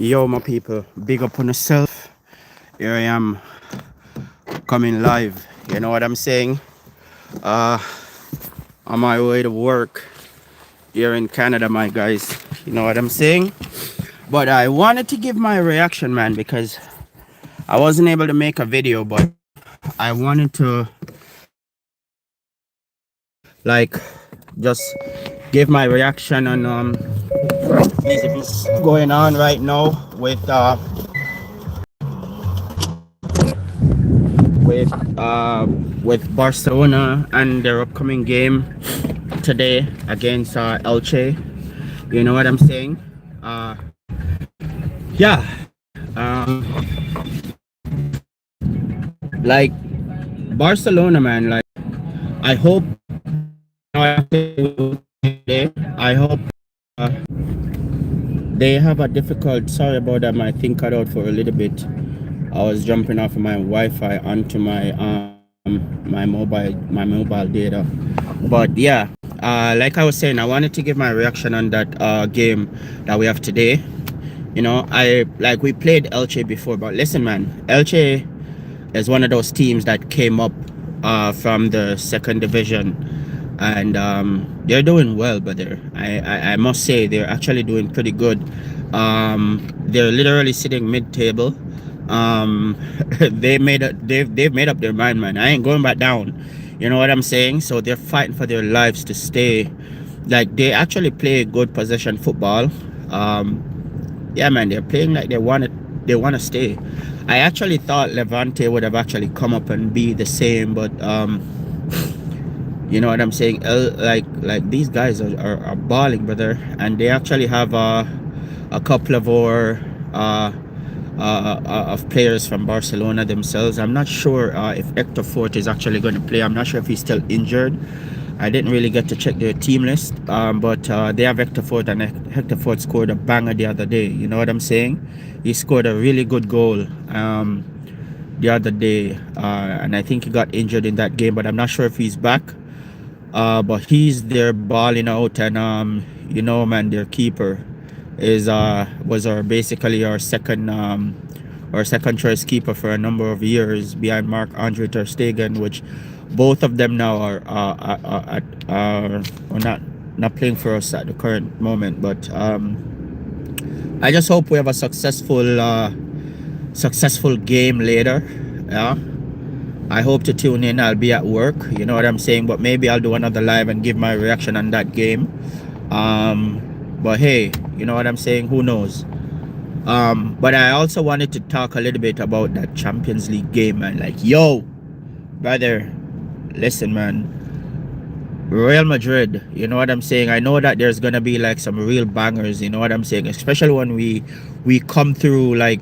Yo, my people, big up on yourself. Here I am coming live. You know what I'm saying? Uh, on my way to work here in Canada, my guys. You know what I'm saying? But I wanted to give my reaction, man, because I wasn't able to make a video, but I wanted to, like, just give my reaction on these events going on right now with Barcelona and their upcoming game today against Elche. You know what I'm saying? Uh, yeah. Like Barcelona, man. Like I hope. I hope they have a difficult. Sorry about that. My thing cut out for a little bit. I was jumping off of my Wi-Fi onto my mobile data. But yeah, like I was saying, I wanted to give my reaction on that game that we have today. You know, we played Elche before, but listen, man, Elche is one of those teams that came up from the second division, and they're doing well. But I must say they're actually doing pretty good. They're literally sitting mid-table. They've made up their mind, man. I ain't going back down. You know what I'm saying? So they're fighting for their lives to stay. Like they actually play good possession football. Yeah, man, they're playing like they want to stay. I actually thought Levante would have actually come up and be the same, but you know what I'm saying? Like these guys are balling, brother, and they actually have a couple of of players from Barcelona themselves. I'm not sure if Hector Fort is actually going to play. I'm not sure if he's still injured. I didn't really get to check their team list, but they have Hector Fort, and Hector Fort scored a banger the other day. You know what I'm saying? He scored a really good goal the other day, and I think he got injured in that game, but I'm not sure if he's back. But he's there balling out, and you know, man, their keeper was basically our second choice keeper for a number of years behind Marc-Andre ter Stegen, which both of them now are not playing for us at the current moment. But I just hope we have a successful game later. Yeah, I hope to tune in. I'll be at work, you know what I'm saying, but maybe I'll do another live and give my reaction on that game. But hey, you know what I'm saying, who knows. But I also wanted to talk a little bit about that Champions League game, man. Like, yo, brother, listen, man, Real Madrid, you know what I'm saying? I know that there's gonna be like some real bangers, you know what I'm saying? Especially when we come through like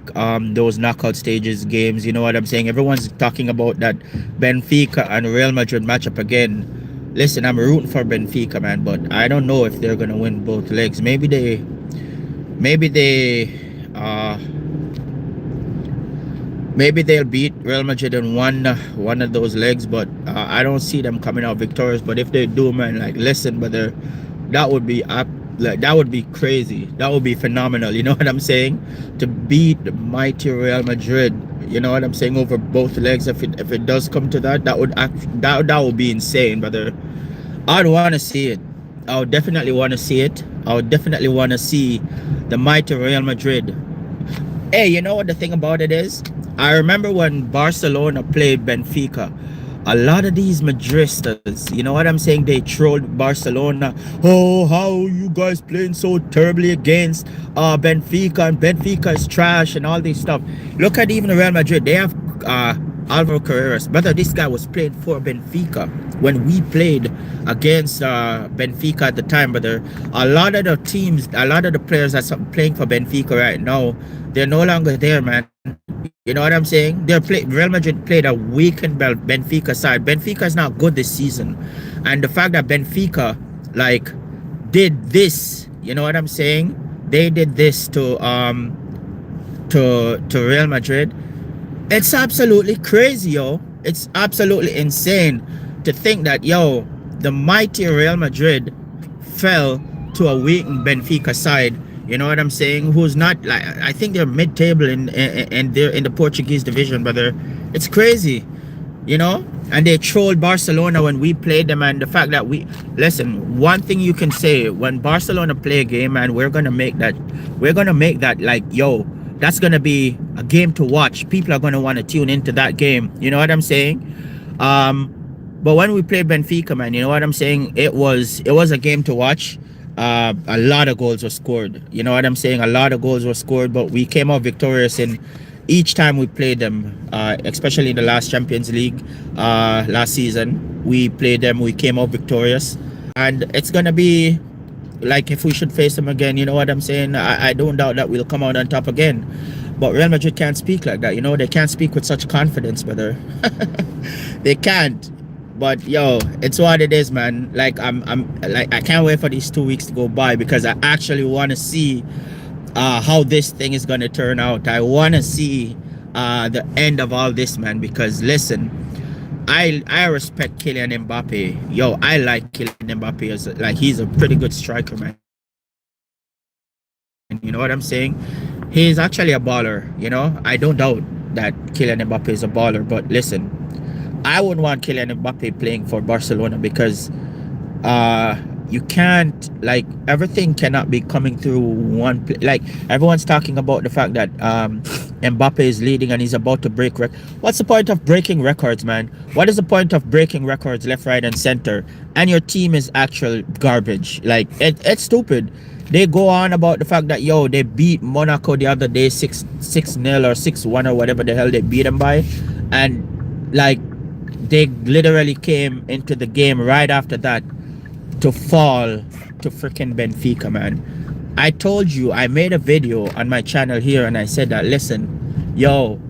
those knockout stages games, you know what I'm saying? Everyone's talking about that Benfica and Real Madrid matchup again. Listen, I'm rooting for Benfica, man, but I don't know if they're gonna win both legs. Maybe they maybe they'll beat Real Madrid in one of those legs, but I don't see them coming out victorious. But if they do, man, like, listen, brother, that would be that would be crazy. That would be phenomenal. You know what I'm saying? To beat the mighty Real Madrid, you know what I'm saying, over both legs. If it does come to that, that would be insane, brother. I'd want to see it. I would definitely want to see it. I would definitely want to see the mighty Real Madrid. Hey, you know what the thing about it is? I remember when Barcelona played Benfica, a lot of these Madristas, you know what I'm saying, they trolled Barcelona. Oh, how you guys playing so terribly against Benfica, and Benfica is trash and all this stuff. Look at even Real Madrid. They have Alvaro Carreras. Brother, this guy was playing for Benfica when we played against Benfica at the time, brother. A lot of the players that's playing for Benfica right now, they're no longer there, man. You know what I'm saying? Real Madrid played a weakened Benfica side. Benfica is not good this season, and the fact that Benfica like did this, you know what I'm saying? They did this to Real Madrid. It's absolutely crazy, yo. It's absolutely insane to think that, yo, the mighty Real Madrid fell to a weakened Benfica side. You know what I'm saying? Who's not like, I think they're mid-table and they're in the Portuguese division, brother. It's crazy, you know. And they trolled Barcelona when we played them, and the fact that we listen. One thing you can say when Barcelona play a game, and we're gonna make that like, yo, that's gonna be a game to watch. People are gonna want to tune into that game. You know what I'm saying? Um, but when we played Benfica, man, you know what I'm saying? It was a game to watch. A lot of goals were scored. You know what I'm saying? A lot of goals were scored, but we came out victorious in each time we played them. Especially in the last Champions League last season, we played them. We came out victorious, and it's gonna be like if we should face them again. You know what I'm saying? I don't doubt that we'll come out on top again. But Real Madrid can't speak like that. You know, they can't speak with such confidence, brother. They can't. But yo, it's what it is, man. Like I'm like I can't wait for these 2 weeks to go by because I actually want to see how this thing is gonna turn out. I want to see the end of all this, man. Because listen, I respect Kylian Mbappe. Yo, I like Kylian Mbappe as like he's a pretty good striker, man. And you know what I'm saying? He's actually a baller. You know, I don't doubt that Kylian Mbappe is a baller. But listen, I wouldn't want Kylian Mbappe playing for Barcelona because you can't, like, everything cannot be coming through one like everyone's talking about the fact that Mbappe is leading and he's about to break what's the point of breaking records, man? What is the point of breaking records left, right, and center and your team is actual garbage? Like it's stupid. They go on about the fact that yo, they beat Monaco the other day 6-0 or 6-1 or whatever the hell they beat them by, and like they literally came into the game right after that to fall to freaking Benfica, man. I told you, I made a video on my channel here and I said that, listen, yo,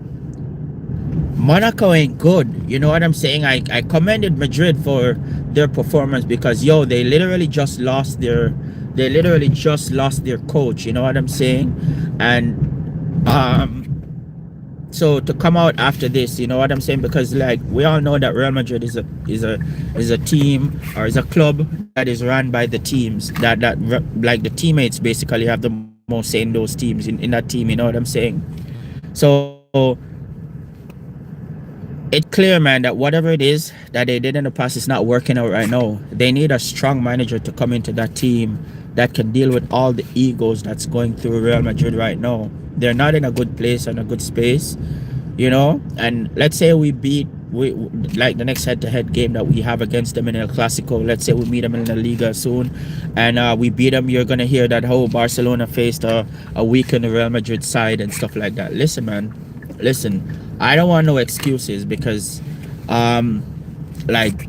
Monaco ain't good. You know what I'm saying? I commended Madrid for their performance because yo, they literally just lost their coach. You know what I'm saying? And so to come out after this, you know what I'm saying? Because like we all know that Real Madrid is a team or is a club that is run by the teams that like the teammates basically have the most say in those teams in that team. You know what I'm saying? So it's clear, man, that whatever it is that they did in the past is not working out right now. They need a strong manager to come into that team that can deal with all the egos that's going through Real Madrid right now. They're not in a good place and a good space, you know. And let's say we like the next head-to-head game that we have against them in El Clasico. Let's say we meet them in the Liga soon, and we beat them. You're gonna hear that whole Barcelona faced a weakened Real Madrid side and stuff like that. Listen, man, listen. I don't want no excuses because, like,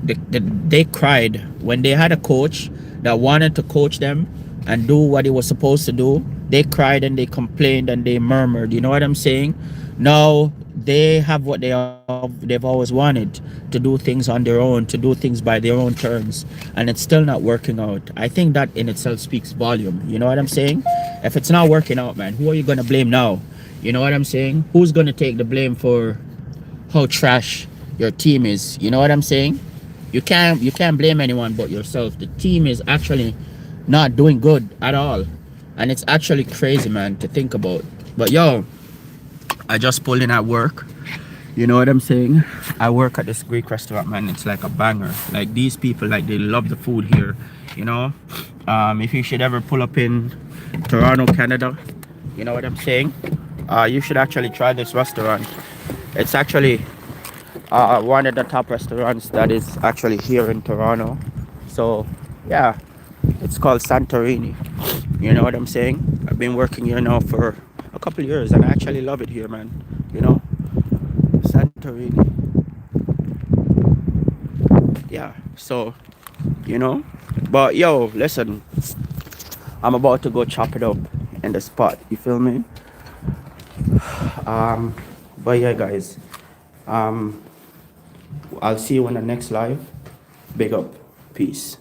they cried when they had a coach that wanted to coach them and do what he was supposed to do. They cried and they complained and they murmured. You know what I'm saying? Now they have what they've always wanted, to do things on their own, to do things by their own terms, and it's still not working out. I think that in itself speaks volume. You know what I'm saying? If it's not working out, man, who are you gonna blame now? You know what I'm saying? Who's gonna take the blame for how trash your team is? You know what I'm saying? You can't blame anyone but yourself. The team is actually not doing good at all, and it's actually crazy, man, to think about. But yo, I just pulled in at work. You know what I'm saying? I work at this Greek restaurant, man. It's like a banger. Like these people, like they love the food here. You know, if you should ever pull up in Toronto, Canada, you know what I'm saying? You should actually try this restaurant. It's actually one of the top restaurants that is actually here in Toronto. So yeah, it's called Santorini. You know what I'm saying? I've been working here now for a couple years and I actually love it here, man. You know, Santorini. Yeah, so you know, but yo, listen, I'm about to go chop it up in the spot, you feel me? But yeah, guys, I'll see you in the next live. Big up. Peace.